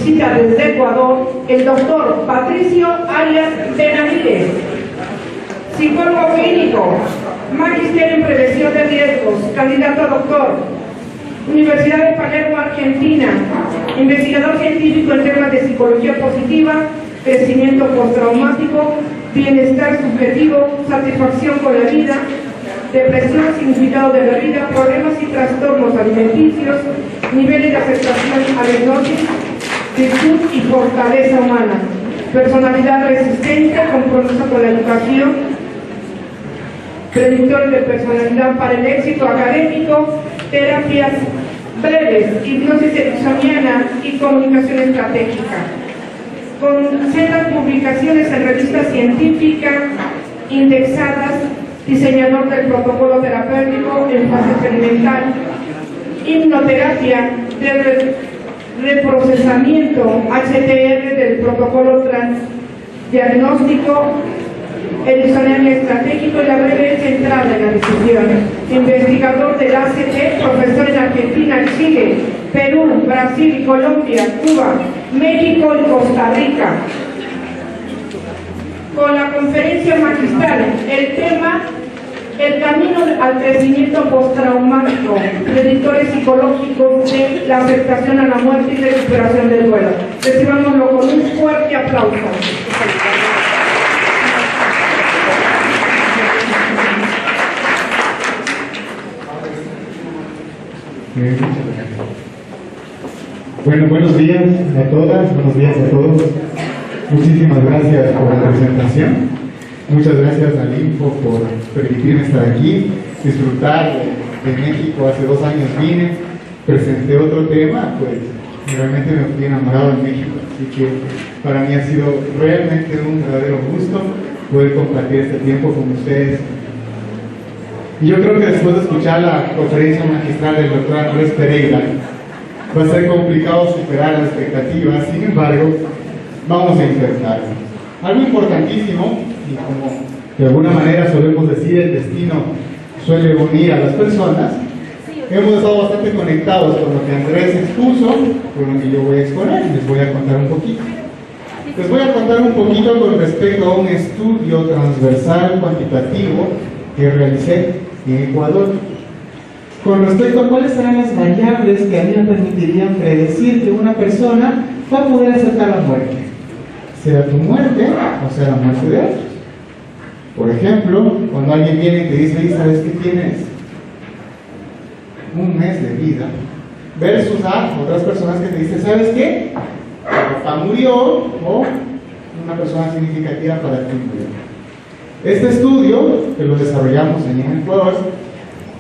visita desde Ecuador el doctor Patricio Arias Benavides, psicólogo clínico, magisterio en prevención de riesgos, candidato a doctor, Universidad de Palermo, Argentina, investigador científico en temas de psicología positiva, crecimiento postraumático, bienestar subjetivo, satisfacción con la vida, depresión, significado de la vida, problemas y trastornos alimenticios, niveles de aceptación a la hipnosis, virtud y fortaleza humana, personalidad resistente, compromiso con la educación, predictores de personalidad para el éxito académico, terapias breves, hipnosis ericksoniana y comunicación estratégica. Con sendas publicaciones en revistas científicas indexadas, diseñador del protocolo terapéutico en fase experimental, hipnoterapia de reprocesamiento HTR del protocolo transdiagnóstico, ericksoniano estratégico y la breve centrada en la decisión. Investigador del ACT, profesor en Argentina, Chile, Perú, Brasil, Colombia, Cuba, México y Costa Rica. Con la conferencia magistral, el tema el camino al crecimiento postraumático, predictores psicológicos de la aceptación a la muerte y recuperación del duelo. Recibámoslo con un fuerte aplauso. Bueno, buenos días a todas, buenos días a todos. Muchísimas gracias por la presentación. Muchas gracias al Info por permitirme estar aquí, disfrutar de México. Hace 2 años vine, presenté otro tema, pues realmente me fui enamorado de México. Así que para mí ha sido realmente un verdadero gusto poder compartir este tiempo con ustedes. Y yo creo que después de escuchar la conferencia magistral del doctor Andrés Pereira, va a ser complicado superar las expectativas. Sin embargo, vamos a intentarlo. Algo importantísimo, y como de alguna manera solemos decir, el destino suele unir a las personas, hemos estado bastante conectados con lo que Andrés expuso, con lo que yo voy a exponer. Les voy a contar un poquito. Les voy a contar un poquito con respecto a un estudio transversal cuantitativo que realicé en Ecuador, con respecto a cuáles serán las variables que a mí me permitirían predecir que una persona va a poder aceptar la muerte, sea tu muerte o sea la muerte de otros. Por ejemplo, cuando alguien viene y te dice, ¿sabes qué tienes? Un mes de vida, versus a otras personas que te dicen, ¿sabes qué? Tu papá murió, o una persona significativa para ti murió. Este estudio, que lo desarrollamos en Ecuador,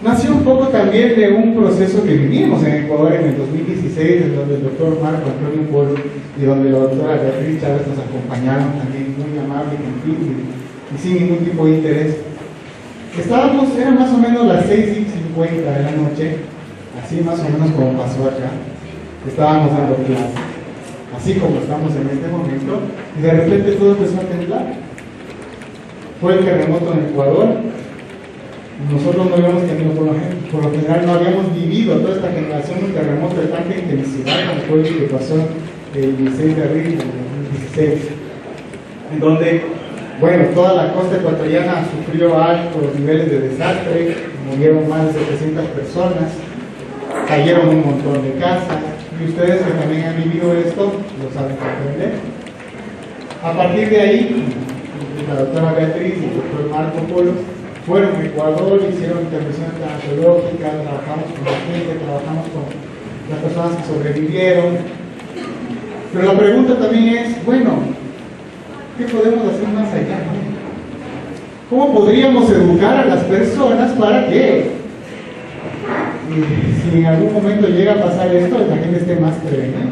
nació un poco también de un proceso que vivimos en Ecuador en el 2016, en donde el doctor Marco Antonio Polo y donde la doctora Beatriz Chávez nos acompañaron también muy amable, gentil y sin ningún tipo de interés. Eran más o menos las 6:50 de la noche, así más o menos como pasó acá. Estábamos dando clase, así como estamos en este momento, y de repente todo empezó a temblar. Fue el terremoto en Ecuador. Nosotros no habíamos tenido, por lo general no habíamos vivido toda esta generación un terremoto de tanta intensidad como fue el que pasó el 16 de abril de 2016, en donde, bueno, toda la costa ecuatoriana sufrió altos niveles de desastre, murieron más de 700 personas, cayeron un montón de casas, y ustedes que también han vivido esto lo saben comprender. A partir de ahí, la doctora Beatriz y el doctor Marco Polo fueron a Ecuador, hicieron intervenciones tanatológicas, trabajamos con la gente, trabajamos con las personas que sobrevivieron. Pero la pregunta también es, bueno, ¿qué podemos hacer más allá? ¿Cómo podríamos educar a las personas para que, si en algún momento llega a pasar esto, la gente esté más prevenida?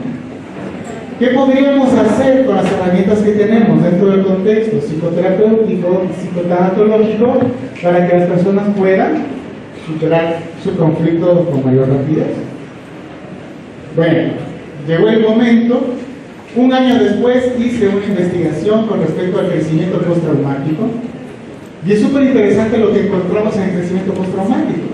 ¿Qué podríamos hacer con las herramientas que tenemos dentro del contexto psicoterapéutico, psicotanatológico, para que las personas puedan superar su conflicto con mayor rapidez? Bueno, llegó el momento. Un año después hice una investigación con respecto al crecimiento postraumático, y es súper interesante lo que encontramos en el crecimiento postraumático.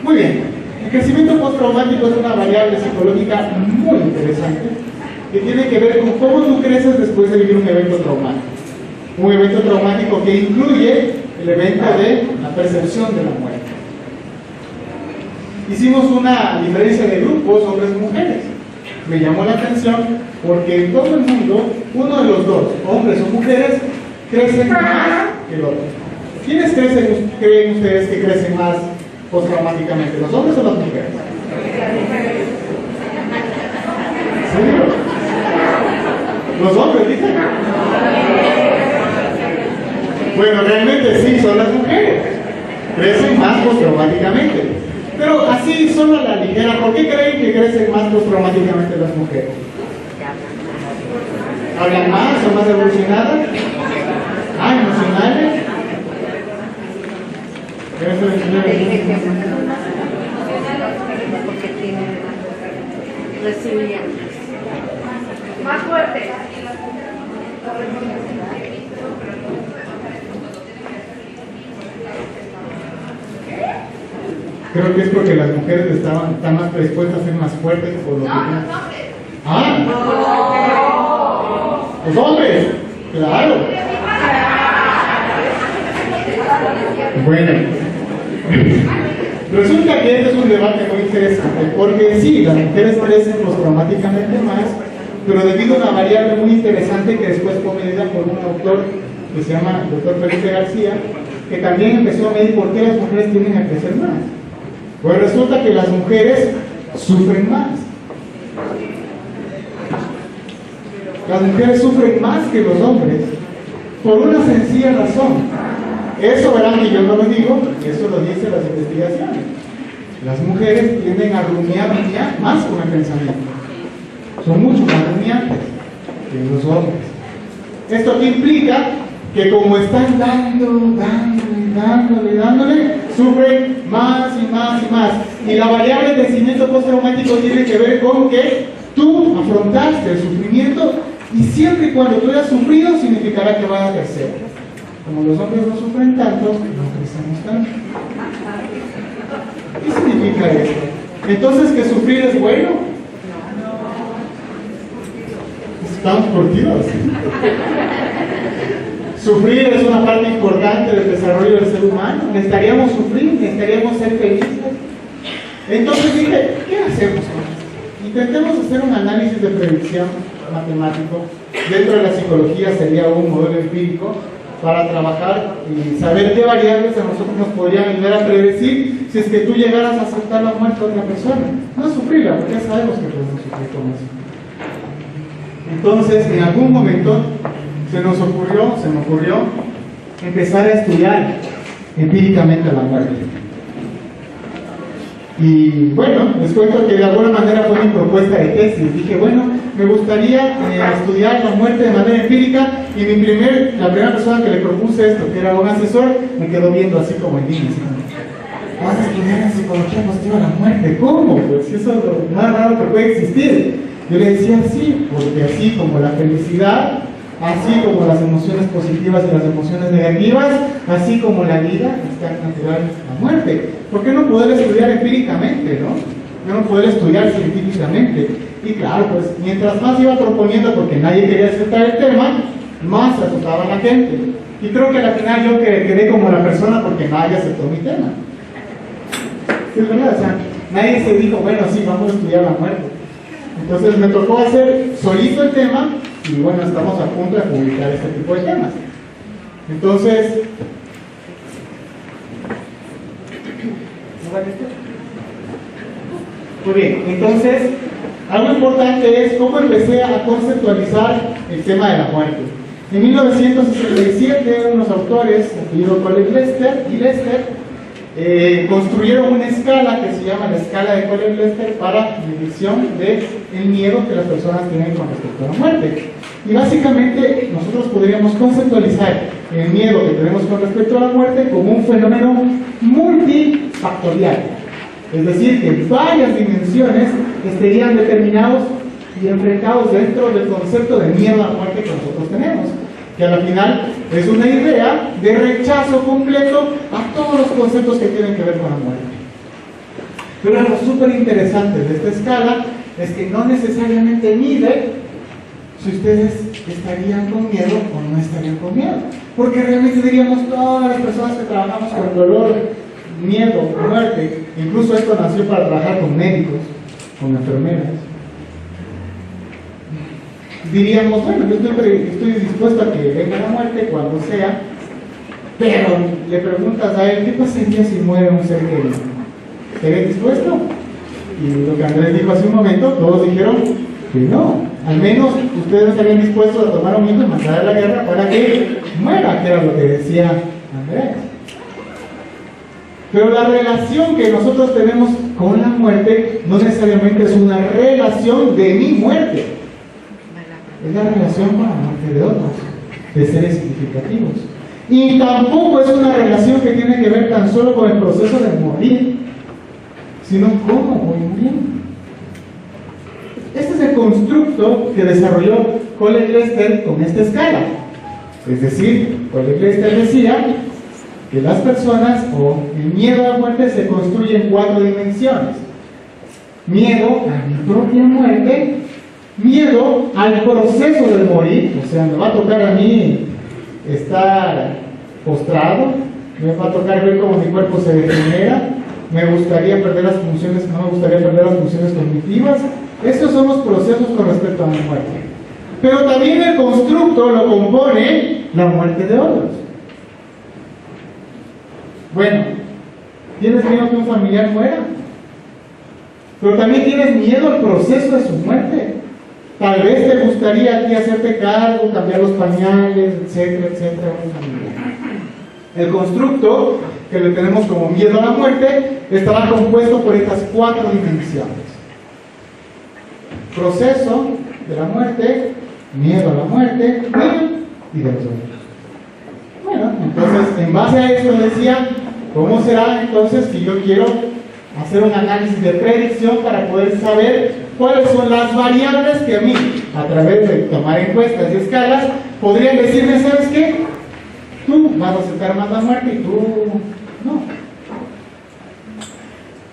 Muy bien. El crecimiento postraumático es una variable psicológica muy interesante. interesante que tiene que ver con cómo tú creces después de vivir un evento traumático. Un evento traumático que incluye el evento de la percepción de la muerte. Hicimos una diferencia de grupos, hombres y mujeres. Me llamó la atención porque en todo el mundo, uno de los dos, hombres o mujeres, crecen más que el otro. ¿Quiénes creen ustedes que crecen más postraumáticamente, los hombres o las mujeres? ¿Seguro? ¿Los hombres dicen? Bueno, realmente sí, son las mujeres. Crecen más postraumáticamente. Pero así, solo a la ligera, ¿por qué creen que crecen más postraumáticamente las mujeres? ¿Hablan más? ¿Son más evolucionadas? ¿Emocionales? Porque tienen resiliencia. Más fuerte. Creo que es porque las mujeres están más predispuestas a ser más fuertes por lo que tienen. Los hombres, claro. Bueno, resulta que este es un debate muy interesante, porque sí, las mujeres crecen postraumáticamente más, pero debido a una variable muy interesante que después fue medida por un autor que se llama el doctor Felipe García, que también empezó a medir por qué las mujeres tienden a crecer más. Pues resulta que las mujeres sufren más. Las mujeres sufren más que los hombres por una sencilla razón. Eso verán que yo no lo digo, eso lo dicen las investigaciones. Las mujeres tienden a rumiar más con el pensamiento. Son mucho más rumiantes que los hombres. ¿Esto qué implica? Que como están dándole, sufren más y más y más. Y la variable del crecimiento postraumático tiene que ver con que tú afrontaste el sufrimiento y siempre y cuando tú hayas sufrido significará que vas a crecer. Como los hombres no sufren tanto, no crecemos tanto. ¿Qué significa eso? Entonces, ¿que sufrir es bueno? Estamos por Dios. Sufrir es una parte importante del desarrollo del ser humano. Necesitaríamos sufrir, necesitaríamos ser felices. Entonces dije, ¿qué hacemos con esto? Intentemos hacer un análisis de predicción matemático. Dentro de la psicología sería un modelo empírico para trabajar y saber qué variables a nosotros nos podrían ayudar a predecir si es que tú llegaras a aceptar la muerte de otra persona. No sufrirla, porque ya sabemos que podemos sufrir con eso. Entonces, en algún momento se me ocurrió empezar a estudiar empíricamente la muerte. Y bueno, les cuento que de alguna manera fue mi propuesta de tesis. Dije, bueno, me gustaría estudiar la muerte de manera empírica, y la primera persona que le propuse esto, que era un asesor, me quedó viendo así como en niño, así como, vas a estudiar en psicología positiva la muerte, ¿cómo? Pues eso es lo más raro que puede existir. Yo le decía, sí, porque así como la felicidad, así como las emociones positivas y las emociones negativas, así como la vida, es tan natural la muerte. ¿Por qué no poder estudiar empíricamente, no? No poder estudiar científicamente. Y claro, pues mientras más iba proponiendo, porque nadie quería aceptar el tema, más se asustaba la gente. Y creo que al final yo quedé como la persona porque nadie aceptó mi tema. ¿Sí es verdad? O sea, nadie se dijo, bueno, sí, vamos a estudiar la muerte. Entonces me tocó hacer solito el tema, y bueno, estamos a punto de publicar este tipo de temas. Entonces, muy bien, entonces, algo importante es cómo empecé a conceptualizar el tema de la muerte. En 1967, unos autores, apellido Collet-Lester y Lester, construyeron una escala que se llama la escala de Collet-Lester para medición del miedo que las personas tienen con respecto a la muerte. Y básicamente nosotros podríamos conceptualizar el miedo que tenemos con respecto a la muerte como un fenómeno multifactorial. Es decir, que varias dimensiones estarían determinados y enfrentados dentro del concepto de miedo a la muerte que nosotros tenemos, que al final es una idea de rechazo completo a todos los conceptos que tienen que ver con la muerte. Pero lo súper interesante de esta escala es que no necesariamente mide si ustedes estarían con miedo o no estarían con miedo. Porque realmente diríamos, todas las personas que trabajamos con dolor, miedo, muerte, incluso esto nació para trabajar con médicos, con enfermeras, diríamos, bueno, yo estoy dispuesto a que venga la muerte cuando sea, pero le preguntas a él, ¿qué pasaría si muere un ser querido? ¿Estaría dispuesto? Y lo que Andrés dijo hace un momento, todos dijeron que no. Al menos ustedes no estarían dispuestos a tomar un hijo y mandar a la guerra para que muera, que era lo que decía Andrés. Pero la relación que nosotros tenemos con la muerte no necesariamente es una relación de mi muerte. Es la relación con la muerte de otros, de seres significativos. Y tampoco es una relación que tiene que ver tan solo con el proceso de morir, sino cómo voy muriendo. Este es el constructo que desarrolló Cole Glester con esta escala. Es decir, Cole Glester decía que las personas o el miedo a la muerte se construye en 4 dimensiones. Miedo a mi propia muerte, miedo al proceso de morir, o sea, me va a tocar a mí estar postrado, me va a tocar ver cómo mi cuerpo se degenera, me gustaría perder las funciones, no me gustaría perder las funciones cognitivas. Estos son los procesos con respecto a la muerte. Pero también el constructo lo compone la muerte de otros. Bueno, ¿tienes miedo que un familiar muera? Pero también tienes miedo al proceso de su muerte. Tal vez te gustaría a ti hacerte cargo, cambiar los pañales, etcétera, etcétera. El constructo que le tenemos como miedo a la muerte estará compuesto por estas 4 dimensiones. Proceso de la muerte, miedo a la muerte, y de los otros. Bueno, entonces, en base a eso decía, ¿cómo será entonces si yo quiero hacer un análisis de predicción para poder saber cuáles son las variables que a mí, a través de tomar encuestas y escalas, podrían decirme, ¿sabes qué? Tú vas a aceptar más la muerte y tú no.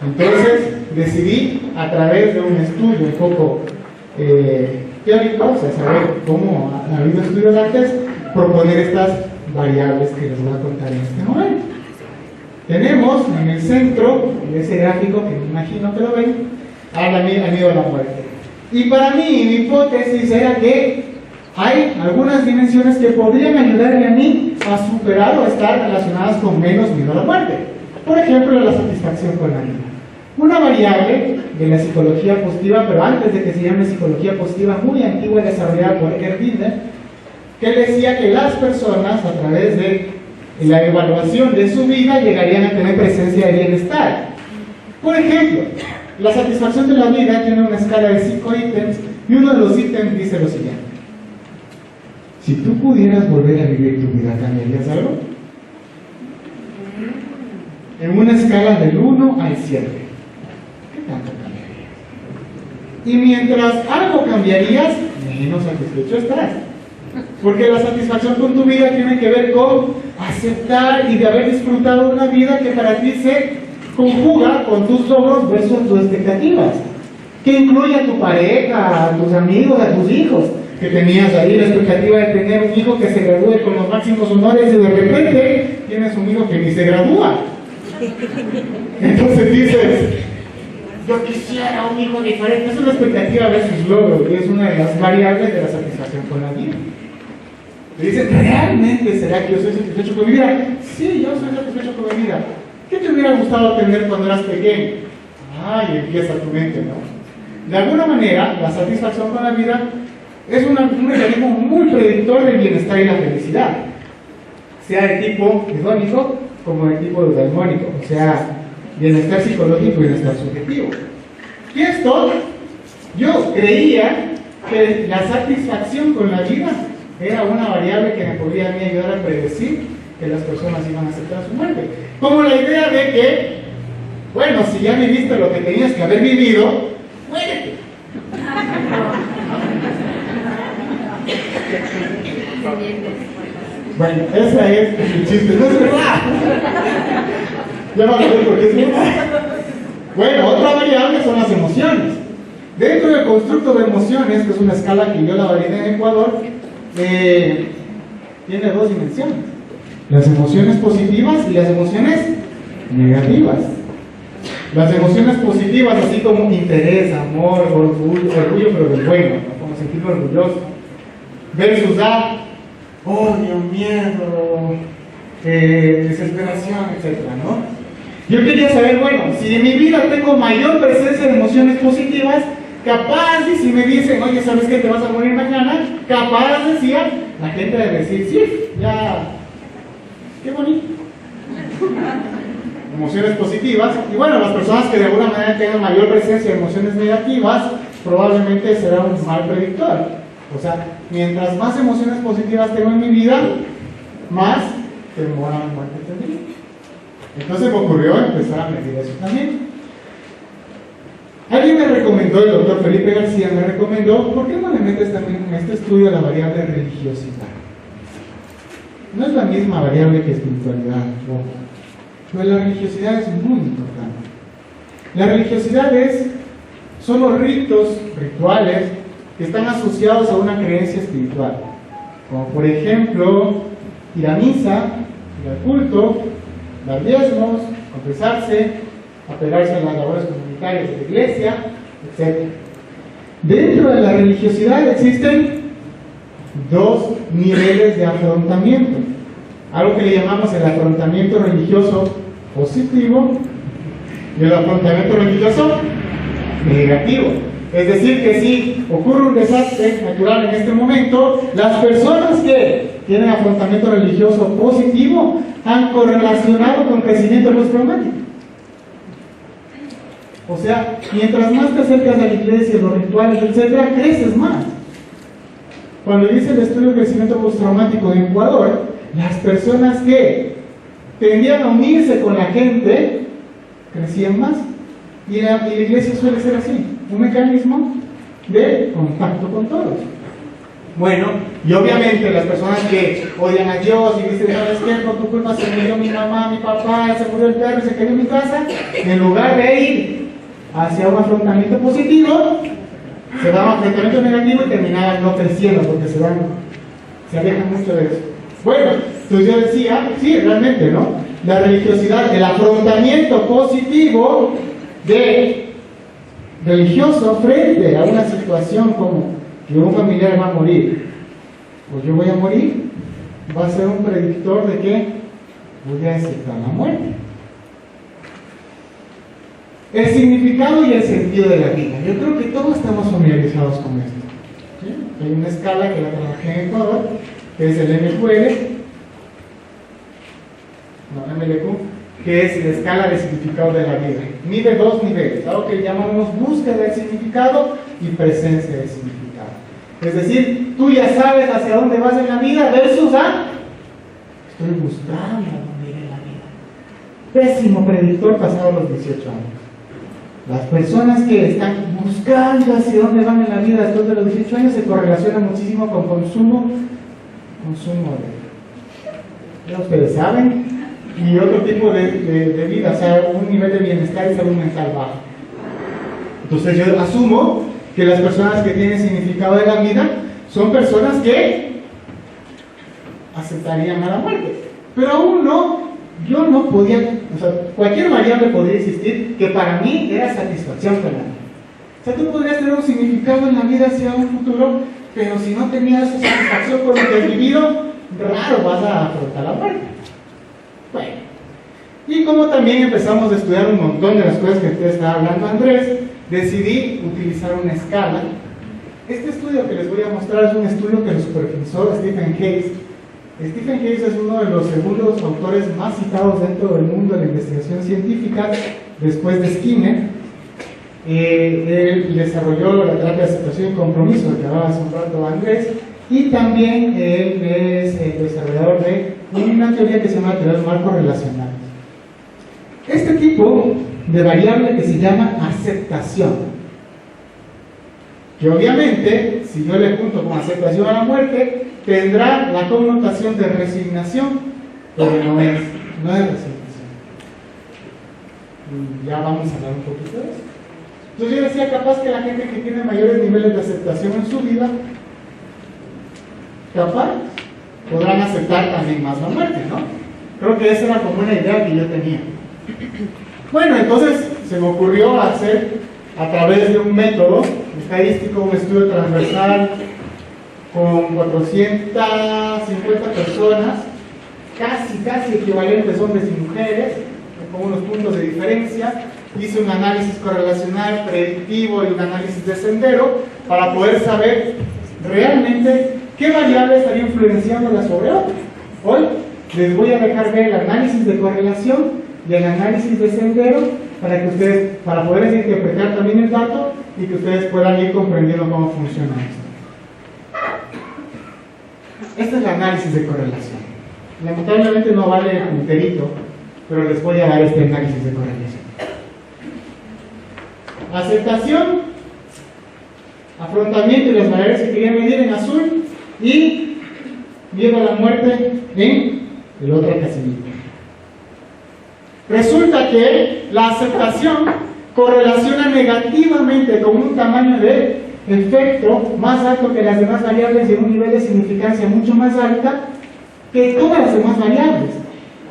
Entonces decidí, a través de un estudio un poco teórico, o sea, saber cómo ha habido estudios antes, proponer estas variables que les voy a contar en este momento. Tenemos en el centro de ese gráfico, que me imagino que lo ven, al miedo a la muerte. Y para mí, mi hipótesis era que hay algunas dimensiones que podrían ayudarme a mí a superar o a estar relacionadas con menos miedo a la muerte. Por ejemplo, la satisfacción con la vida. Una variable de la psicología positiva, pero antes de que se llame psicología positiva, muy antigua y desarrollada por Gerd Binder, que decía que las personas, a través de la evaluación de su vida, llegarían a tener presencia de bienestar. Por ejemplo, la satisfacción de la vida tiene una escala de 5 ítems, y uno de los ítems dice lo siguiente: si tú pudieras volver a vivir tu vida, ¿cambiarías algo? En una escala del 1 al 7, ¿qué tanto cambiarías? Y mientras algo cambiarías, menos satisfecho estás. Porque la satisfacción con tu vida tiene que ver con aceptar y de haber disfrutado una vida que para ti se conjuga con tus logros versus tus expectativas, que incluye a tu pareja, a tus amigos, a tus hijos, que tenías ahí la expectativa de tener un hijo que se gradúe con los máximos honores y de repente tienes un hijo que ni se gradúa. Entonces dices, yo quisiera un hijo diferente. Es una expectativa versus logro, y es una de las variables de la satisfacción con la vida. Le dicen, ¿realmente será que yo soy satisfecho con mi vida? Sí, yo soy satisfecho con mi vida. ¿Qué te hubiera gustado tener cuando eras pequeño? Ay, empieza tu mente, ¿no? De alguna manera, la satisfacción con la vida es un mecanismo muy predictor del bienestar y la felicidad, sea de tipo hedónico como de tipo eudemónico, o sea, bienestar psicológico y bienestar subjetivo. Y esto, yo creía que la satisfacción con la vida era una variable que me podría a mí ayudar a predecir que las personas iban a aceptar su muerte. Como la idea de que, bueno, si ya viviste lo que tenías que haber vivido, muérete. Bueno, esa es el chiste, no es verdad. Ya vamos a ver por qué es verdad. Bueno, otra variable son las emociones. Dentro del constructo de emociones, que es una escala que yo la validé en Ecuador, tiene dos dimensiones: las emociones positivas y las emociones negativas. Las emociones positivas, así como interés, amor, orgullo, pero del bueno, ¿no? Como sentirme orgulloso, versus odio, miedo, desesperación, etc., ¿no? Yo quería saber, bueno, si en mi vida tengo mayor presencia de emociones positivas, capaz, y si me dicen, oye, ¿sabes qué? Te vas a morir mañana, capaz, decía la gente de decir, sí, ya, qué bonito. Emociones positivas. Y bueno, las personas que de alguna manera tengan mayor presencia de emociones negativas, probablemente será un mal predictor. O sea, mientras más emociones positivas tengo en mi vida, más temor a la muerte tendría. Entonces me ocurrió empezar a medir eso también. Alguien me recomendó, el doctor Felipe García me recomendó, ¿por qué no le metes también en este estudio la variable religiosidad? No es la misma variable que espiritualidad, ojo. Pero la religiosidad es muy importante. La religiosidad son los rituales que están asociados a una creencia espiritual, como por ejemplo ir a misa, ir al culto, dar diezmos, confesarse, apegarse a las labores comunitarias de la iglesia, etc. Dentro de la religiosidad existen dos niveles de afrontamiento, algo que le llamamos el afrontamiento religioso positivo y el afrontamiento religioso negativo. Es decir, que si ocurre un desastre natural en este momento, las personas que tienen afrontamiento religioso positivo han correlacionado con crecimiento postraumático. O sea, mientras más te acercas a la iglesia, los rituales, etc., creces más. Cuando hice el estudio de crecimiento postraumático en Ecuador, las personas que tendían a unirse con la gente crecían más. Y la iglesia suele ser así, un mecanismo de contacto con todos. Bueno, y obviamente las personas que odian a Dios y dicen, ¿sabes qué? Por tu culpa se murió mi mamá, mi papá, se murió el perro, se cayó en mi casa, en lugar de ir hacia un afrontamiento positivo, se da un afrontamiento negativo y terminaban no creciendo porque se alejan mucho de eso. Bueno, entonces yo decía, sí, realmente, ¿no? La religiosidad, el afrontamiento positivo de religioso frente a una situación como que un familiar va a morir o yo voy a morir, va a ser un predictor de que voy a aceptar la muerte. El significado y el sentido de la vida. Yo creo que todos estamos familiarizados con esto. ¿Sí? Hay una escala que la trabajé en Ecuador, que es el MLQ, que es la escala de significado de la vida. Mide dos niveles, algo que llamamos búsqueda del significado y presencia del significado. Es decir, tú ya sabes hacia dónde vas en la vida versus estoy buscando a dónde ir en la vida. Pésimo predictor pasado los 18 años. Las personas que están buscando hacia dónde van en la vida después de los 18 años se correlacionan muchísimo con consumo de, ya ustedes saben, y otro tipo de vida, o sea, un nivel de bienestar y salud mental bajo. Entonces yo asumo que las personas que tienen significado de la vida son personas que aceptarían a la muerte, pero aún no. Yo no podía, o sea, cualquier variable podría existir que para mí era satisfacción con la vida. O sea, tú podrías tener un significado en la vida hacia un futuro, pero si no tenías satisfacción con lo que has vivido, raro vas a afrontar la muerte. Bueno, y como también empezamos a estudiar un montón de las cosas que usted estaba hablando, Andrés, decidí utilizar una escala. Este estudio que les voy a mostrar es un estudio que lo supervisó Stephen Hayes. Stephen Hayes es uno de los segundos autores más citados dentro del mundo de la investigación científica, después de Skinner. Él desarrolló la terapia de aceptación y compromiso, que hablaba hace un rato Andrés, y también él es el desarrollador de una teoría que se llama teoría de marcos relacionales. Este tipo de variable que se llama aceptación, que obviamente, si yo le junto con aceptación a la muerte, tendrá la connotación de resignación, pero no es resignación. Y ya vamos a hablar un poquito de eso. Entonces yo decía, capaz que la gente que tiene mayores niveles de aceptación en su vida, capaz podrán aceptar también más la muerte, ¿no? Creo que esa era como una idea que yo tenía. Bueno, entonces se me ocurrió hacer a través de un método estadístico, un estudio transversal con 450 personas, casi equivalentes hombres y mujeres, con unos puntos de diferencia. Hice un análisis correlacional predictivo y un análisis de sendero para poder saber realmente qué variable estaría influenciando la sobre otra. Hoy les voy a dejar ver el análisis de correlación y el análisis de sendero para poder interpretar también el dato y que ustedes puedan ir comprendiendo cómo funciona esto. Este es el análisis de correlación. Lamentablemente no vale el punterito, pero les voy a dar este análisis de correlación. Aceptación, afrontamiento y las variables que quería medir en azul, y miedo a la muerte en el otro casillito. Resulta que la aceptación correlaciona negativamente con un tamaño de efecto más alto que las demás variables y un nivel de significancia mucho más alta que todas las demás variables,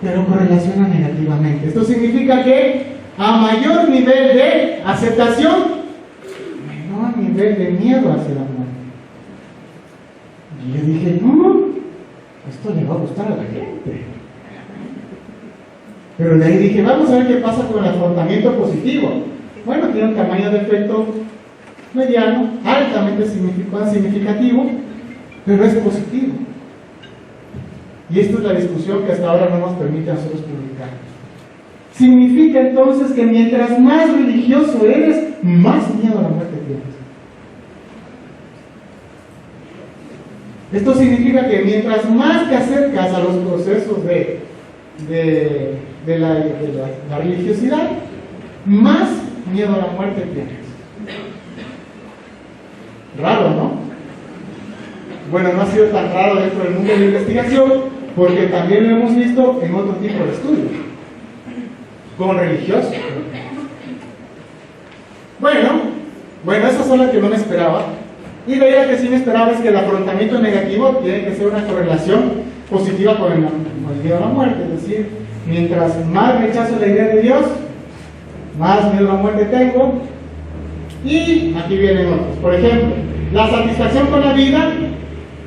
pero correlaciona negativamente. Esto significa que a mayor nivel de aceptación, menor nivel de miedo hacia la muerte. Y yo dije, no, esto le va a gustar a la gente. Pero de ahí dije, vamos a ver qué pasa con el afrontamiento positivo. Bueno, tiene un tamaño de efecto mediano, altamente significativo, pero es positivo. Y esta es la discusión que hasta ahora no nos permite a nosotros publicar. Significa entonces que mientras más religioso eres, más miedo a la muerte tienes. Esto significa que mientras más te acercas a los procesos de la religiosidad, más miedo a la muerte tienes. Raro, ¿no? Bueno, no ha sido tan raro dentro del mundo de la investigación, porque también lo hemos visto en otro tipo de estudios, con religiosos. Bueno, esas son las que no me esperaba. Y de ahí la que sí me esperaba es que el afrontamiento negativo tiene que ser una correlación positiva con el miedo a la muerte. Es decir, mientras más rechazo la idea de Dios, más miedo a la muerte tengo. Y aquí vienen otros. Por ejemplo, la satisfacción con la vida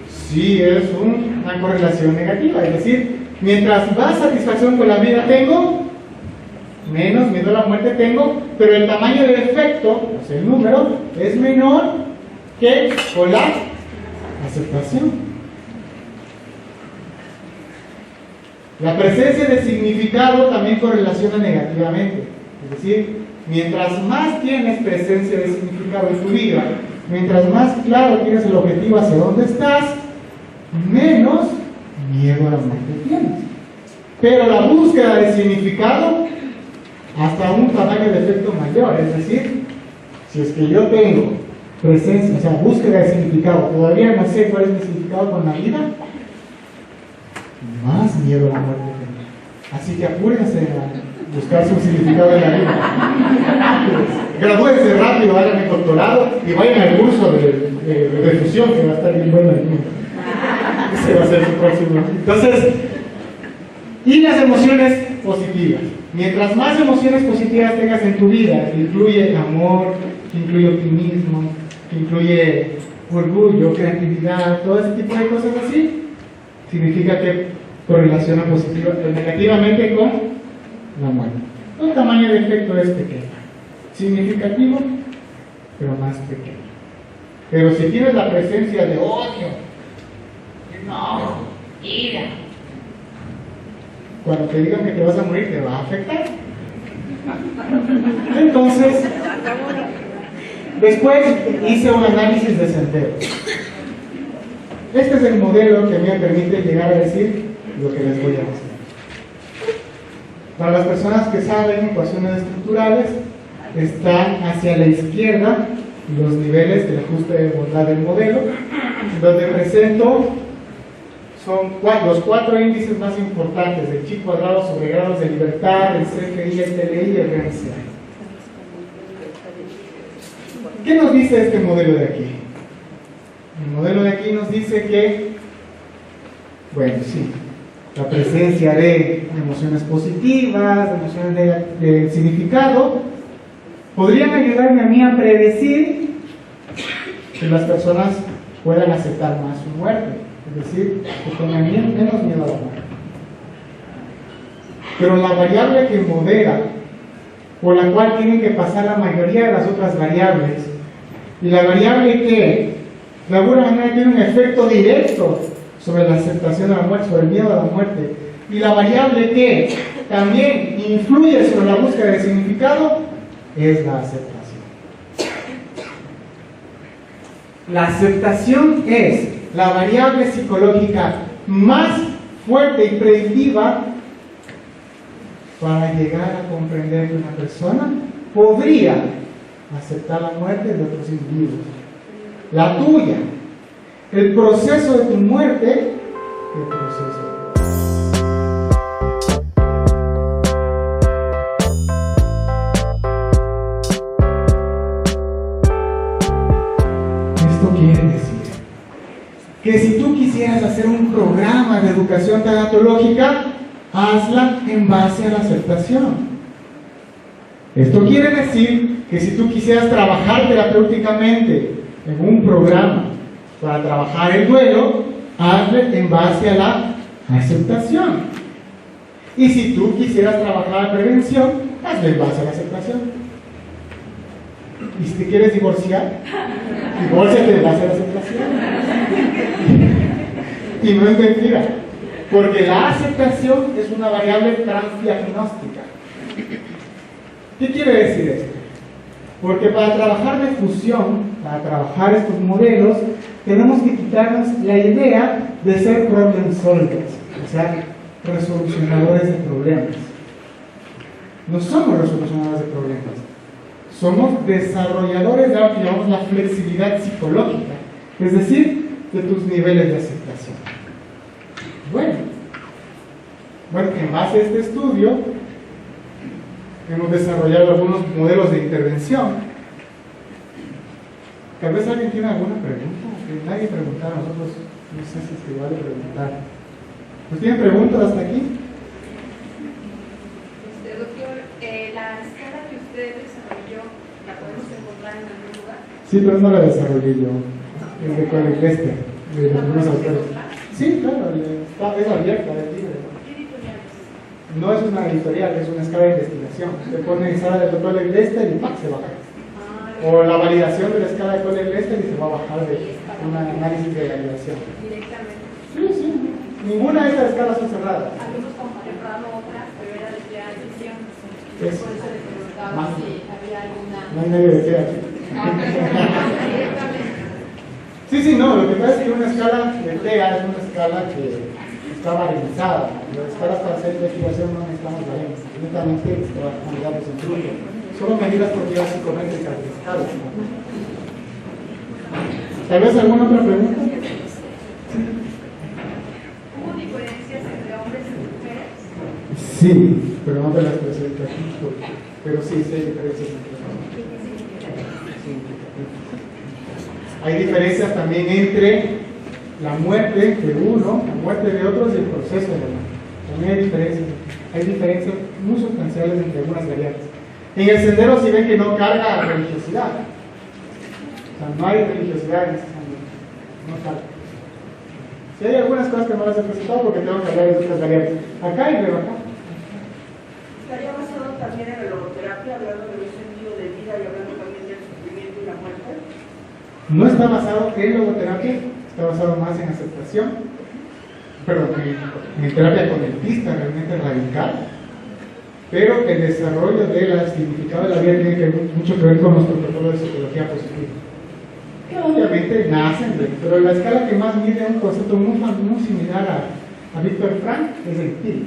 sí es una correlación negativa. Es decir, mientras más satisfacción con la vida tengo, menos miedo a la muerte tengo, pero el tamaño del efecto, o sea, el número, es menor que con la aceptación. La presencia de significado también correlaciona negativamente. Es decir, mientras más tienes presencia de significado en tu vida, mientras más claro tienes el objetivo hacia dónde estás, menos miedo a la muerte tienes. Pero la búsqueda de significado hasta un tamaño de efecto mayor. Es decir, si es que yo tengo presencia, o sea, búsqueda de significado, todavía no sé cuál es mi significado con la vida, más miedo a la muerte tengo. Así que apúrense a buscar su significado en la vida. Gradúense rápido, hagan el doctorado y vayan al curso de fusión, que va a estar bien bueno. Ese va a ser su próximo. Entonces, y las emociones positivas. Mientras más emociones positivas tengas en tu vida, que incluye amor, que incluye optimismo, que incluye orgullo, creatividad, todo ese tipo de cosas así, significa que correlaciona positiva, negativamente con la muerte. El tamaño de efecto es pequeño, significativo, pero más pequeño. Pero si tienes la presencia de odio, enojo, ira, cuando te digan que te vas a morir, te va a afectar. Entonces, después hice un análisis de sendero. Este es el modelo que me permite llegar a decir lo que les voy a decir. Para las personas que saben ecuaciones estructurales, están hacia la izquierda los niveles del ajuste de bondad del modelo, donde presento son los 4 índices más importantes: el chi cuadrado sobre grados de libertad, el CFI, el TLI y el RNCI. ¿Qué nos dice este modelo de aquí? El modelo de aquí nos dice que, bueno, sí, la presencia de emociones positivas, de emociones de significado, podrían ayudarme a mí a predecir que las personas puedan aceptar más su muerte, es decir, que tengan menos miedo a la muerte. Pero la variable que modera, por la cual tienen que pasar la mayoría de las otras variables, y la variable que de alguna manera tiene un efecto directo sobre la aceptación de la muerte, sobre el miedo a la muerte, y la variable que también influye sobre la búsqueda de significado, es la aceptación. La aceptación es la variable psicológica más fuerte y predictiva para llegar a comprender que una persona podría aceptar la muerte de otros individuos. La tuya, el proceso de tu muerte, el proceso de Esto quiere decir que si tú quisieras hacer un programa de educación tanatológica, hazla en base a la aceptación. Esto quiere decir que si tú quisieras trabajar terapéuticamente en un programa para trabajar el duelo, hazle en base a la aceptación. Y si tú quisieras trabajar la prevención, hazle en base a la aceptación. Y si te quieres divorciar, divórciate en base a la aceptación. Y no es mentira, porque la aceptación es una variable transdiagnóstica. ¿Qué quiere decir esto? Porque para trabajar de fusión, para trabajar estos modelos, tenemos que quitarnos la idea de ser problem solvers, o sea, resolucionadores de problemas. No somos resolucionadores de problemas, somos desarrolladores de lo que llamamos la flexibilidad psicológica, es decir, de tus niveles de aceptación. Bueno, en base a este estudio, hemos desarrollado algunos modelos de intervención. Tal vez alguien tiene alguna pregunta. Que nadie preguntara, nosotros no sé si es igual de preguntar. ¿Pues tienen preguntas hasta aquí? Doctor, la escala que usted desarrolló, ¿la podemos encontrar en algún lugar? Sí, pero no la desarrollé yo. Es de Colin Lester, de los mismos autores. Sí, claro, es abierta, es libre. ¿Qué editorial es? No es una editorial, es una escala de investigación. Se pone escala de Colin Lester y ¡pac! Se baja. O la validación de la escala de Colin Lester y se va a bajar de un análisis de validación. Directamente. Sí. Ninguna de estas escalas son cerradas. Algunos compraron otras, pero era de ya edición. Por Es eso le preguntaba más. si había alguna. No hay nadie de qué aquí. Directamente. Sí, no, lo que pasa es que una escala de TEA es una escala que está varializada. Las escalas para hacer investigación no necesitamos variantes, únicamente se va a cambiar los instrumentos. Solo medidas propiedades psicométricas de escalas. ¿Tal vez alguna otra pregunta? Sí. ¿Hubo diferencias entre hombres y mujeres? Sí, pero no te las presento aquí. Pero sí hay diferencias entre los Hay diferencias también entre la muerte de uno, la muerte de otros y el proceso de la muerte. También hay diferencias. Hay diferencias muy sustanciales entre algunas variables. En el sendero sí ven que no carga religiosidad. O sea, no hay religiosidad en este sendero. No carga. Sí hay algunas cosas que no las he presentado porque tengo que hablar de otras variables. Acá y luego acá. Estaría basado también en la logoterapia, hablando de un sentido de vida y hablando también del sufrimiento y la muerte. No está basado en logoterapia, está basado más en aceptación, pero en terapia conectista realmente radical, pero el desarrollo del significado de la vida tiene mucho que ver con los protocolos de psicología positiva. Que obviamente nacen, pero la escala que más mide un concepto muy similar a Víctor Frank es el PIL,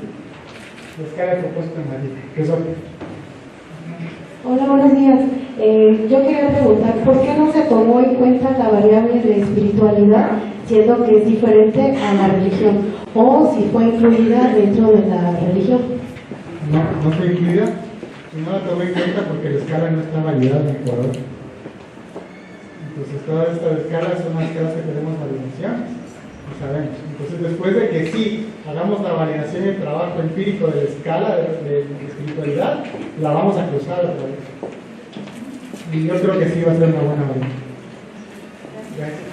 la escala de propósito en la vida, que es otra. Hola, buenos días. Yo quería preguntar, ¿por qué no se tomó en cuenta la variable de espiritualidad, siendo que es diferente a la religión? O si fue incluida dentro de la religión. No fue incluida y no la tomé en cuenta porque la escala no está validada en Ecuador. Entonces todas estas escalas son las escalas que tenemos validaciones, lo sabemos. Entonces después de que sí hagamos la validación y el trabajo empírico de la escala de espiritualidad, la vamos a cruzar otra vez. Y yo creo que sí va a ser una buena validación. Gracias.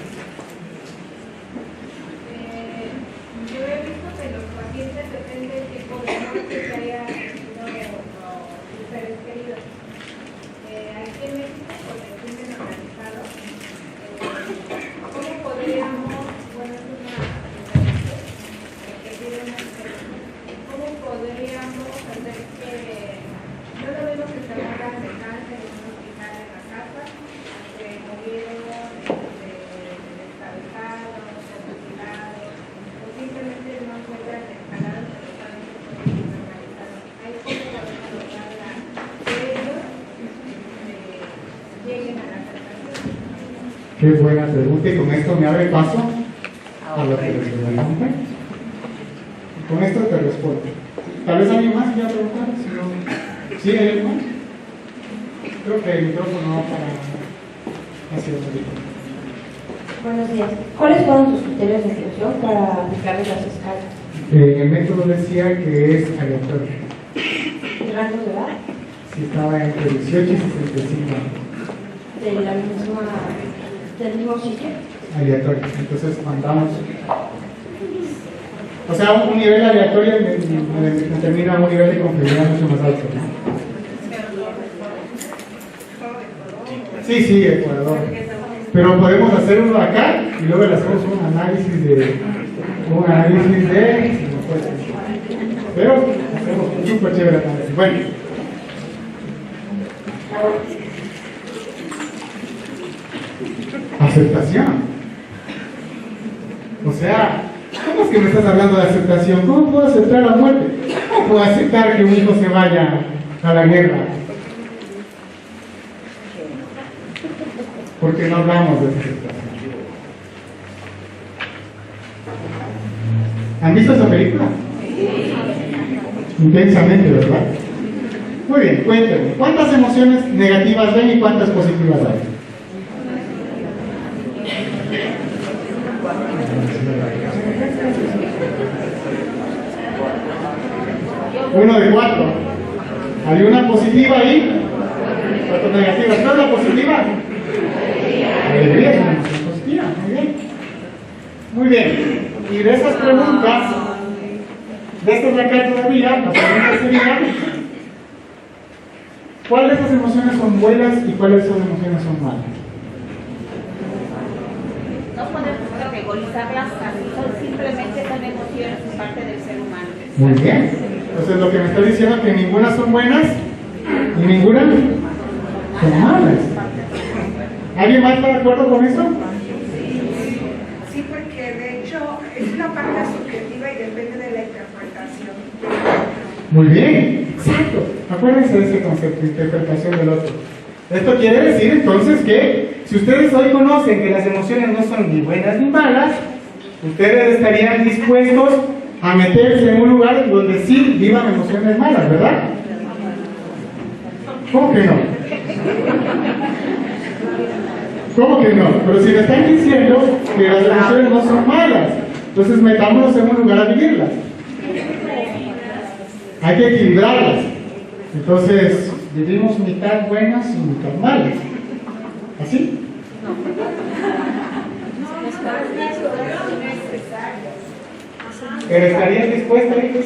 Yo he visto que los pacientes depende del tipo de muerte que haya tenido sus seres queridos. Aquí en México, por el crimen organizado, ¿cómo podríamos, bueno, es una que tiene una ¿cómo podríamos hacer que no lo mismo que se hagan de cáncer en un hospital en la casa, que murieron descabezados, mutilados, o simplemente no encuentran escalados que están organizados? Ahí cómo podemos lograr que ellos lleguen a la aceptación. Qué buena pregunta, y con esto me abre paso a lo que les pregunté. Con esto te respondo. Tal vez alguien más quiera preguntar. Si no, ¿sí hay alguien más? Creo que el micrófono va para hacia otro tipo. Buenos días. ¿Cuáles fueron tus criterios de selección para aplicarles las escalas? El método decía que es aleatorio. ¿Y rangos de edad? Si estaba entre 18 y 65 años. Del mismo sitio. Aleatorio. Entonces mandamos. O sea, un nivel aleatorio determina un nivel de confiabilidad mucho más alto, ¿no? Sí, Ecuador. Pero podemos hacer uno acá y luego le hacemos un análisis de. Pero hacemos un súper chévere análisis. Bueno. Aceptación. O sea, ¿cómo es que me estás hablando de aceptación? ¿Cómo puedo aceptar la muerte? ¿Cómo puedo aceptar que un hijo se vaya a la guerra? Porque no hablamos de aceptación. ¿Han visto esa película? Intensamente, ¿verdad? Muy bien, cuéntenme. ¿Cuántas emociones negativas ven y cuántas positivas hay? Uno de 4. Hay una positiva y 4 negativas. ¿Cuál es la positiva? Alegría es una emoción positiva. Muy bien. Muy bien. Y de esas preguntas, de estas de acá todavía, la pregunta sería: ¿cuáles de esas emociones son buenas y cuáles de esas emociones son malas? No podemos categorizarlas así, simplemente son emociones por parte del ser humano. Muy bien. Entonces lo que me está diciendo es que ninguna son buenas y ninguna son malas. ¿Alguien más está de acuerdo con eso? Sí, porque de hecho es una parte subjetiva y depende de la interpretación. Muy bien, exacto. Acuérdense de ese concepto, interpretación del otro. Esto quiere decir entonces que si ustedes hoy conocen que las emociones no son ni buenas ni malas, ustedes estarían dispuestos a meterse en un lugar donde sí vivan emociones malas, ¿verdad? ¿Cómo que no? ¿Cómo que no? Pero si me están diciendo que las emociones no son malas, entonces metámonos en un lugar a vivirlas. Hay que equilibrarlas. Entonces, vivimos mitad buenas y mitad malas. ¿Así? ¿Pero estarías dispuesta a ir?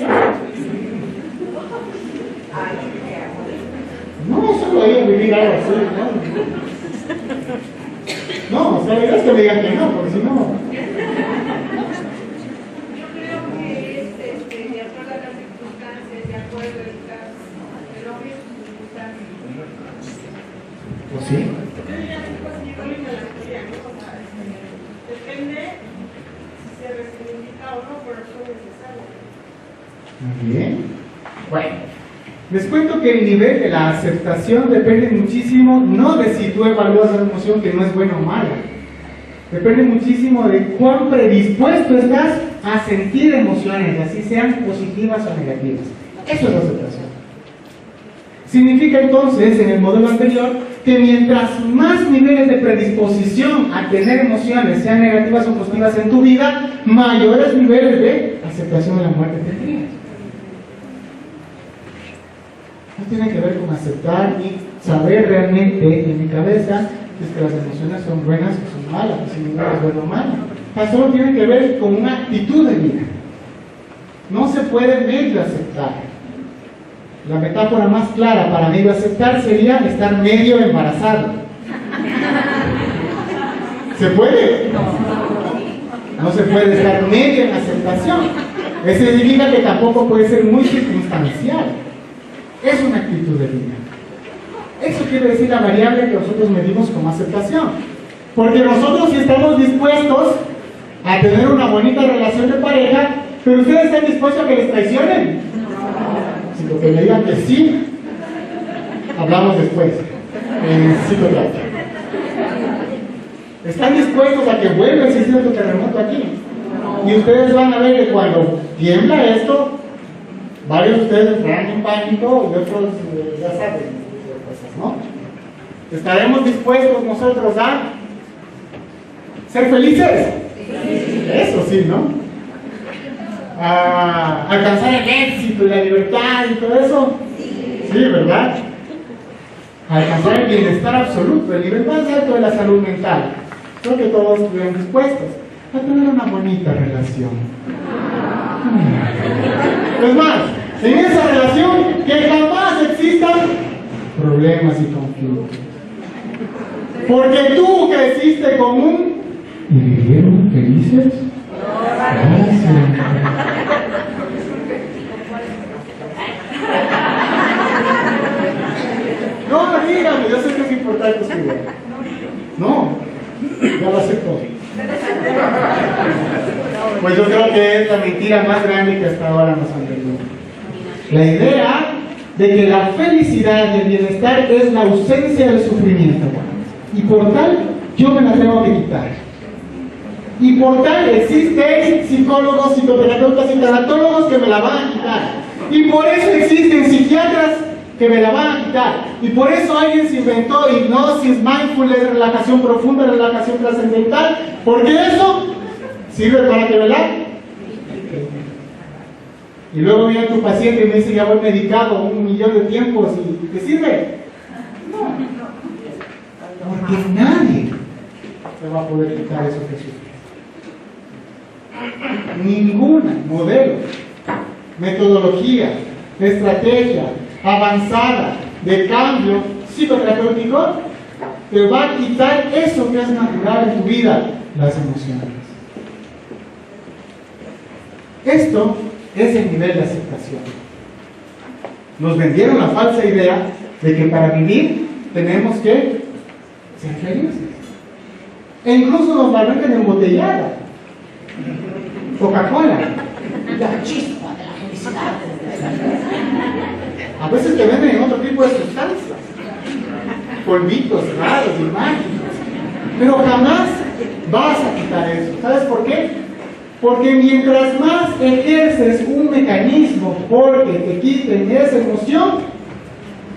No, solo ir a vivir algo así, ¿no? No, o sea, la idea es que me digan que no, porque si no... Yo creo que es de acuerdo a las circunstancias, de acuerdo al caso, el hombre y sus circunstancias. ¿O sí? Yo diría que es positivo y melancolía, ¿no? O sea, depende si se reivindica o no, pero eso es necesario. Muy bien. Bueno, les cuento que el nivel de la aceptación depende muchísimo, no de si tú evalúas una emoción que no es buena o mala. Depende muchísimo de cuán predispuesto estás a sentir emociones, así sean positivas o negativas. Eso es la aceptación. Significa entonces, en el modelo anterior, que mientras más niveles de predisposición a tener emociones, sean negativas o positivas en tu vida, mayores niveles de aceptación de la muerte tendrías. No tiene que ver con aceptar y saber realmente en mi cabeza si es que las emociones son buenas o son malas, si ninguna es buena o mala. Tan solo tiene que ver con una actitud de vida. No se puede medio aceptar. La metáfora más clara para medio aceptar sería estar medio embarazado. ¿Se puede? No se puede estar medio en aceptación. Eso significa que tampoco puede ser muy circunstancial. Es una actitud de vida. Eso quiere decir la variable que nosotros medimos como aceptación. Porque nosotros sí estamos dispuestos a tener una bonita relación de pareja, pero ustedes están dispuestos a que les traicionen. Si lo que me digan que sí, hablamos después en psicoterapia. ¿Están dispuestos a que vuelva a existir otro terremoto aquí? Y ustedes van a ver que cuando tiembla esto, varios de ustedes entrarán en pánico y otros ya saben, ¿no? ¿Estaremos dispuestos nosotros a ser felices? Eso sí, ¿no? A alcanzar el éxito y la libertad y todo eso. Sí, ¿verdad? A alcanzar el bienestar absoluto, el nivel más alto de la salud mental. Creo que todos estuvieron dispuestos a tener una bonita relación. Es más, en esa relación que jamás existan problemas y conflictos. Porque tú creciste con un ¿y vivieron felices? No, dígame, yo sé que es importante estudiar. No, ya lo acepto. Pues yo creo que es la mentira más grande que hasta ahora nos han tenido. La idea de que la felicidad y el bienestar es la ausencia del sufrimiento. Y por tal, yo me la tengo que quitar. Y por tal, existen psicólogos, psicoterapeutas y tanatólogos que me la van a quitar. Y por eso existen psiquiatras que me la van a quitar. Y por eso alguien se inventó hipnosis, mindfulness, relajación profunda, relajación trascendental. Porque eso sirve para que velar. Y luego viene tu paciente y me dice, ya voy medicado 1.000.000 de tiempos y ¿te sirve? No. Porque nadie te va a poder quitar eso que sufre. Ninguna modelo, metodología, estrategia avanzada de cambio psicoterapéutico te va a quitar eso que es natural en tu vida, las emociones. Esto es el nivel de aceptación. Nos vendieron la falsa idea de que para vivir tenemos que ser felices. E incluso nos la venden embotellada. Coca-Cola, la chispa de la felicidad. A veces te venden en otro tipo de sustancias, polvitos raros y mágicos, pero jamás vas a quitar eso. ¿Sabes por qué? Porque mientras más ejerces un mecanismo porque te quiten esa emoción,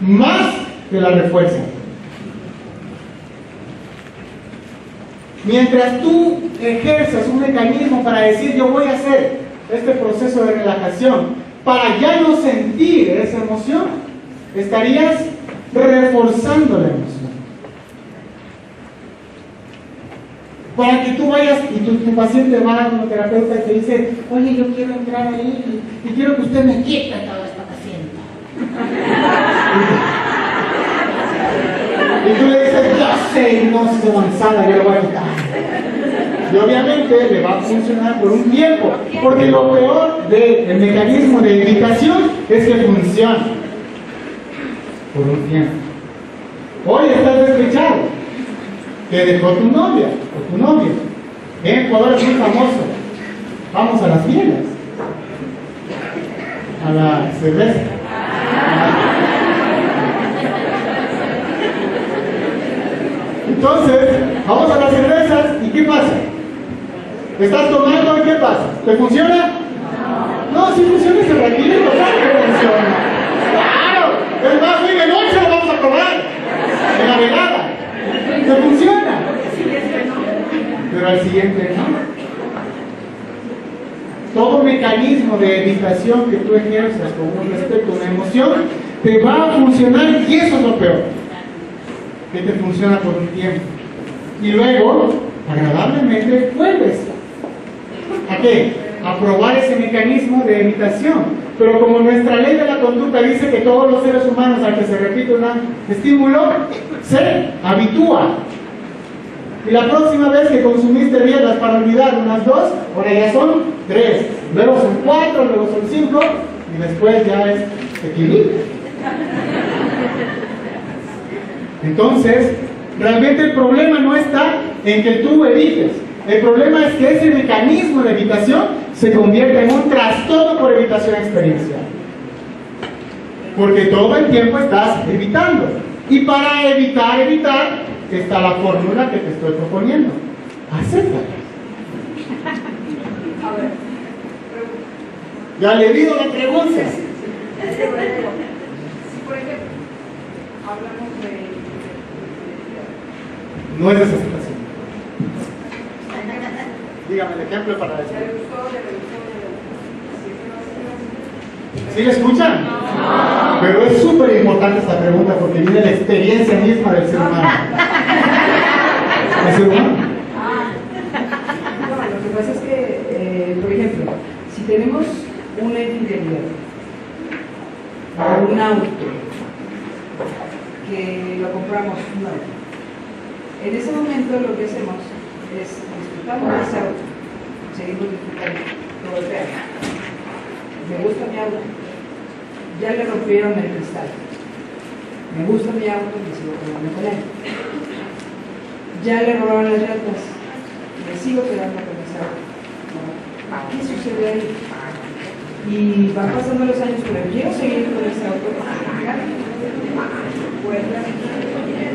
más te la refuerzan. Mientras tú ejerzas un mecanismo para decir yo voy a hacer este proceso de relajación para ya no sentir esa emoción, estarías reforzando la emoción. Para que tú vayas y tu paciente va a un terapeuta y te dice, oye, yo quiero entrar ahí y quiero que usted me quite toda esta paciente. Y tú le dices, yo sé, no es avanzada, yo lo voy a quitar. Y obviamente le va a funcionar por un tiempo, porque lo peor del mecanismo de evitación es que funciona por un tiempo. Hoy estás despechado, te dejó tu novia o tu novio. En Ecuador es muy famoso. Vamos a las fieras, a la cerveza. Entonces, vamos a las cervezas y ¿qué pasa? ¿Estás tomando y qué pasa? ¿Te funciona? No, si funciona ese ratito, claro que funciona. ¡Claro! Es más, en la velada. Te funciona. Pero al siguiente no. Todo mecanismo de evitación que tú ejerzas con un respecto a una emoción te va a funcionar, y eso es lo peor, que te funciona por un tiempo y luego agradablemente vuelves ¿a qué? A probar ese mecanismo de evitación. Pero como nuestra ley de la conducta dice que todos los seres humanos al que se repite un estímulo se habitúa. Y la próxima vez que consumiste hierbas para olvidar unas 2, ahora ya son 3, luego son 4, luego son 5 y después ya es equilibrio. Entonces, realmente el problema no está en que tú evites. El problema es que ese mecanismo de evitación se convierte en un trastorno por evitación experiencial. Porque todo el tiempo estás evitando. Y para evitar está la fórmula que te estoy proponiendo. Acéptala. Ya le digo la pregunta. Si por ejemplo hablamos de No es desesperación. Dígame el ejemplo para decir. ¿Sí le escuchan? Pero es súper importante esta pregunta porque viene la experiencia misma del ser humano. ¿El ser humano? No, lo que pasa es que, por ejemplo, si tenemos una infidelidad o un auto que lo compramos nuevo, en ese momento lo que hacemos es disfrutamos de ese auto, seguimos disfrutando todo el día. Me gusta mi auto, ya le rompieron el cristal. Me gusta mi auto, me sigo quedando con él. Ya le robaron las llantas, me sigo quedando con ese auto. ¿Qué sucede ahí? Y van pasando los años, pero quiero seguir con ese auto.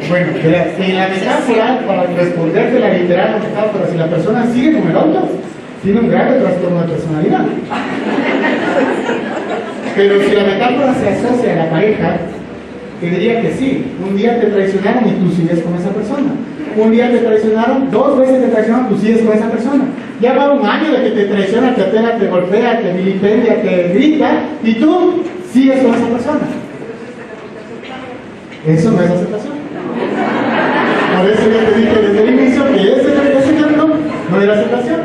Bueno, en la metáfora, para responderte la literal metáfora, si la persona sigue con el auto, tiene un grave trastorno de personalidad. Pero si la metáfora se asocia a la pareja, te diría que sí. Un día te traicionaron y tú sigues con esa persona. Un día te traicionaron, 2 veces te traicionaron, tú sigues con esa persona. Ya va un año de que te traiciona, te pega, te golpea, te vilipendia, te grita, y tú sigues con esa persona. Eso no es aceptación. Por eso yo te dije desde el inicio que ese ejemplo no era aceptación.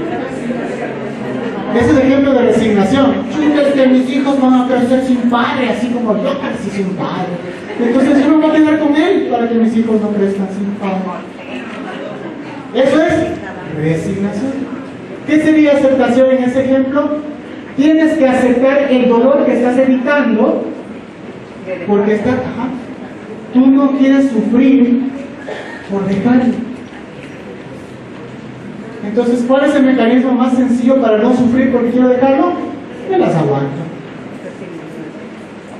Ese es el ejemplo de resignación. Chuta, es que mis hijos van a crecer sin padre, así como yo crecí sin padre. Entonces yo no voy a quedar con él para que mis hijos no crezcan sin padre. Eso es resignación. ¿Qué sería aceptación en ese ejemplo? Tienes que aceptar el dolor que estás evitando porque tú no quieres sufrir por dejarlo. Entonces, ¿cuál es el mecanismo más sencillo para no sufrir porque quiero dejarlo? Me las aguanto.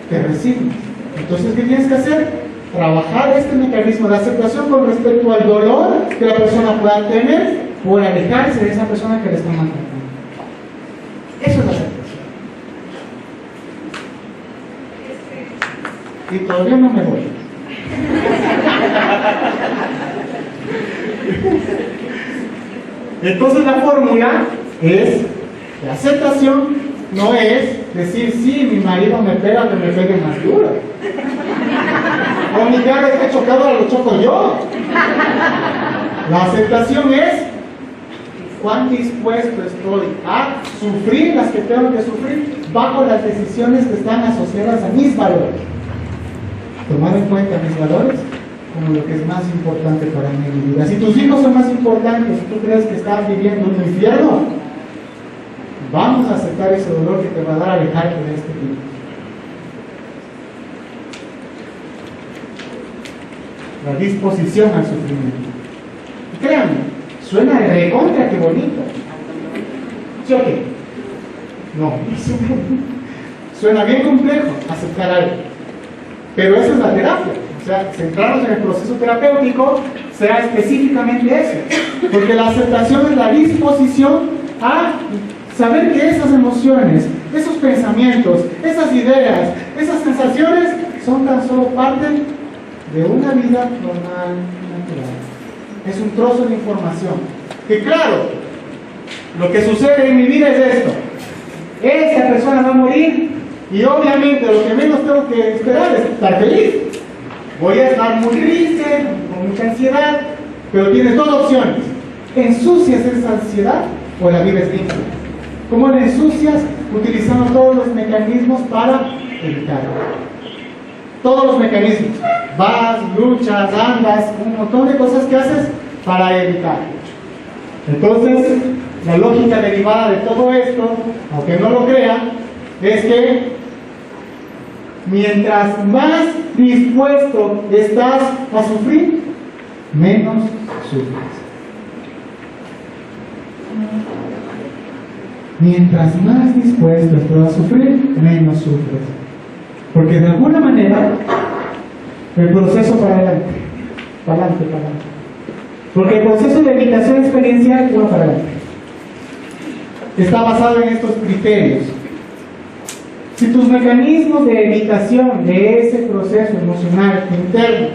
Te resignas. Entonces, ¿qué tienes que hacer? Trabajar este mecanismo de aceptación con respecto al dolor que la persona pueda tener por alejarse de esa persona que le está maltratando. Eso es la aceptación. Y todavía no me voy. Entonces la fórmula es, la aceptación no es decir, sí, mi marido me pega, que me pegue más duro. O mi carro está chocado, lo choco yo. La aceptación es cuán dispuesto estoy a sufrir las que tengo que sufrir bajo las decisiones que están asociadas a mis valores. Tomar en cuenta mis valores como lo que es más importante para mí en mi vida. Si tus hijos son más importantes, si tú crees que estás viviendo un infierno, vamos a aceptar ese dolor que te va a dar a alejarte de este tipo. La disposición al sufrimiento. Y créanme, suena de recontra, qué bonito. ¿Sí o qué? No, suena bien complejo aceptar algo. Pero esa es la terapia. O sea, centrarnos en el proceso terapéutico será específicamente eso. Porque la aceptación es la disposición a saber que esas emociones, esos pensamientos, esas ideas, esas sensaciones son tan solo parte de una vida normal, natural. Es un trozo de información. Que claro, lo que sucede en mi vida es esto. Esta persona va a morir y obviamente lo que menos tengo que esperar es estar feliz. Voy a estar muy triste, con mucha ansiedad, pero tienes dos opciones. Ensucias esa ansiedad o la vives limpia. ¿Cómo la ensucias? Utilizando todos los mecanismos para evitarlo. Todos los mecanismos. Vas, luchas, andas, un montón de cosas que haces para evitar. Entonces, la lógica derivada de todo esto, aunque no lo crean, es que mientras más dispuesto estás a sufrir, menos sufres. Mientras más dispuesto estás a sufrir, menos sufres. Porque de alguna manera, el proceso para adelante. Porque el proceso de evitación experiencial va para adelante. Está basado en estos criterios. Si tus mecanismos de evitación de ese proceso emocional interno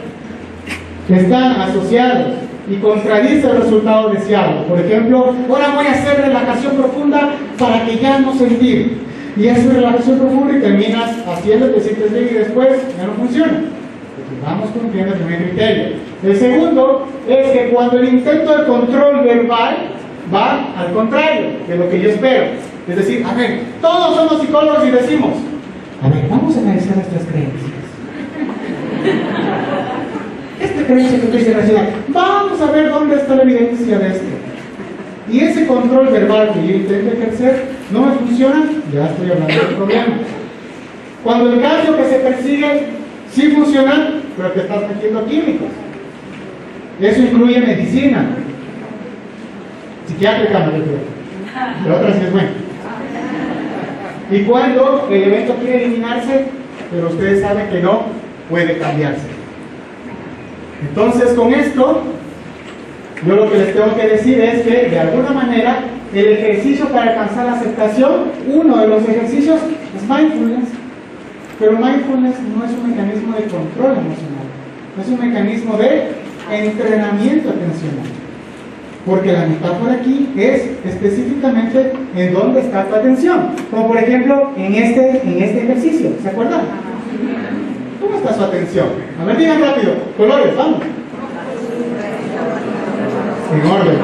están asociados y contradicen el resultado deseado, por ejemplo, ahora voy a hacer relajación profunda para que ya no sentir, y haces relajación profunda y terminas haciendo que sientes bien y después ya no funciona. Entonces vamos cumpliendo el primer criterio. El segundo es que cuando el intento de control verbal va al contrario de lo que yo espero. Es decir, a ver, todos somos psicólogos y decimos, a ver, vamos a analizar nuestras creencias. Esta creencia que tú dices racional, vamos a ver dónde está la evidencia de esto. Y ese control verbal que yo intento ejercer no me funciona, ya estoy hablando del problema. Cuando el cambio que se persigue sí funciona, pero te estás metiendo químicos. Eso incluye medicina. Psiquiátrica, no creo. Pero otra sí es buena. Y cuando el evento quiere eliminarse, pero ustedes saben que no puede cambiarse. Entonces, con esto, yo lo que les tengo que decir es que, de alguna manera, el ejercicio para alcanzar la aceptación, uno de los ejercicios es mindfulness. Pero mindfulness no es un mecanismo de control emocional, es un mecanismo de entrenamiento atencional. Porque la metáfora aquí es específicamente en dónde está tu atención. Como por ejemplo en este ejercicio, ¿se acuerdan? ¿Cómo está su atención? A ver, digan rápido. Colores, vamos. En orden.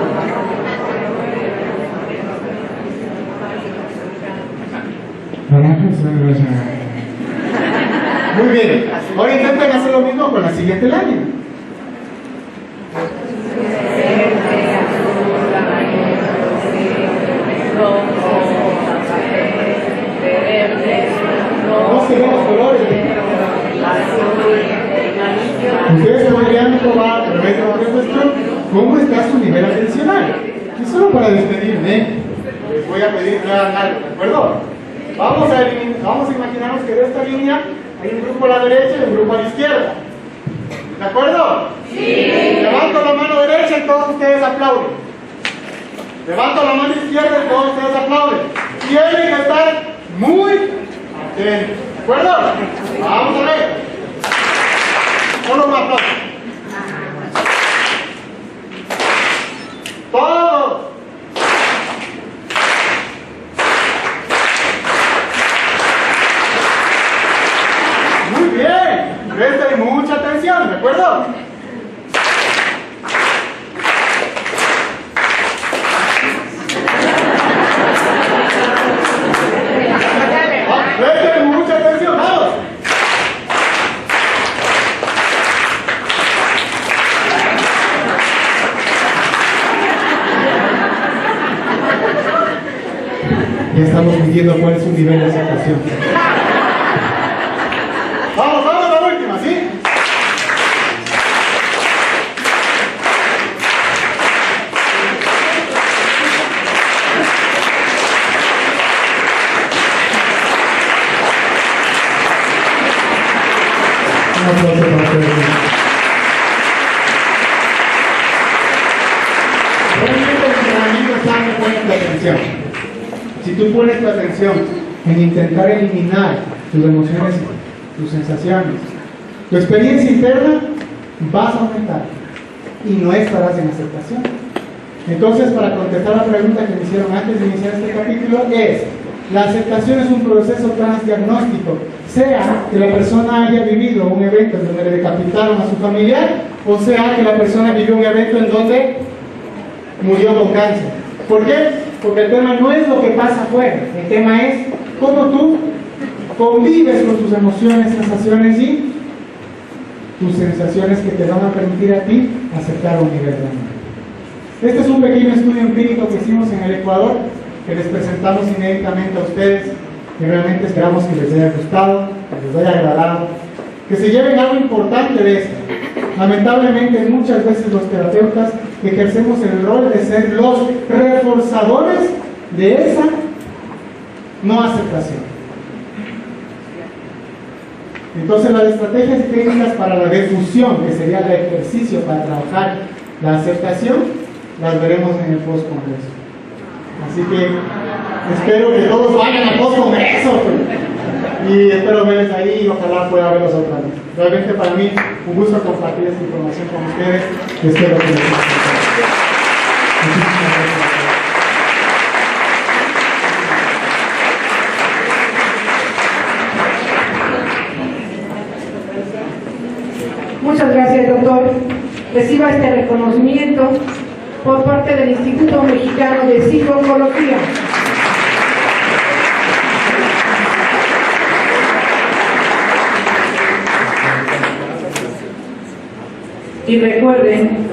Muy bien. Ahora intenten hacer lo mismo con la siguiente lámina. No se ven los colores. Ustedes podrían probar a través de la cuestión cómo está su nivel atencional. Y solo para despedirme, les voy a pedir que hagan algo, ¿de acuerdo? Vamos a imaginarnos que de esta línea hay un grupo a la derecha y un grupo a la izquierda. ¿De acuerdo? Sí. Levanto la mano derecha y todos ustedes aplauden. Levanto la mano izquierda y todos ustedes aplauden. Tienen que estar muy atentos. ¿De acuerdo? Vamos a ver. Solo un aplauso. Todos. Muy bien. Presten mucha atención, ¿de acuerdo? Presten mucha atención, vamos. Ya estamos midiendo cuál es su nivel de aceptación. Vamos, vamos a la última, ¿sí? Un aplauso para ustedes. Realmente el entrenamiento está en poner la atención. Si tú pones tu atención en intentar eliminar tus emociones, tus sensaciones, tu experiencia interna, vas a aumentar y no estarás en aceptación. Entonces, para contestar la pregunta que me hicieron antes de iniciar este capítulo, la aceptación es un proceso transdiagnóstico, sea que la persona haya vivido un evento en donde le decapitaron a su familiar, o sea que la persona vivió un evento en donde murió con cáncer. ¿Por qué? Porque el tema no es lo que pasa afuera, el tema es cómo tú convives con tus emociones, sensaciones y tus sensaciones que te van a permitir a ti aceptar un nivel de amor. Este es un pequeño estudio empírico que hicimos en el Ecuador, que les presentamos inéditamente a ustedes, y realmente esperamos que les haya gustado, que les haya agradado, que se lleven algo importante de esto. Lamentablemente, muchas veces los terapeutas ejercemos el rol de ser los reforzadores de esa no aceptación. Entonces, las estrategias y técnicas para la difusión, que sería el ejercicio para trabajar la aceptación, las veremos en el post-congreso. Así que espero que todos vayan al post-congreso y espero verles ahí y ojalá pueda verlos otra vez. Realmente para mí un gusto compartir esta información con ustedes. Espero que les guste. Muchísimas gracias. Muchas gracias, doctor. Reciba este reconocimiento por parte del Instituto Mexicano de Psico-Oncología. Y recuerden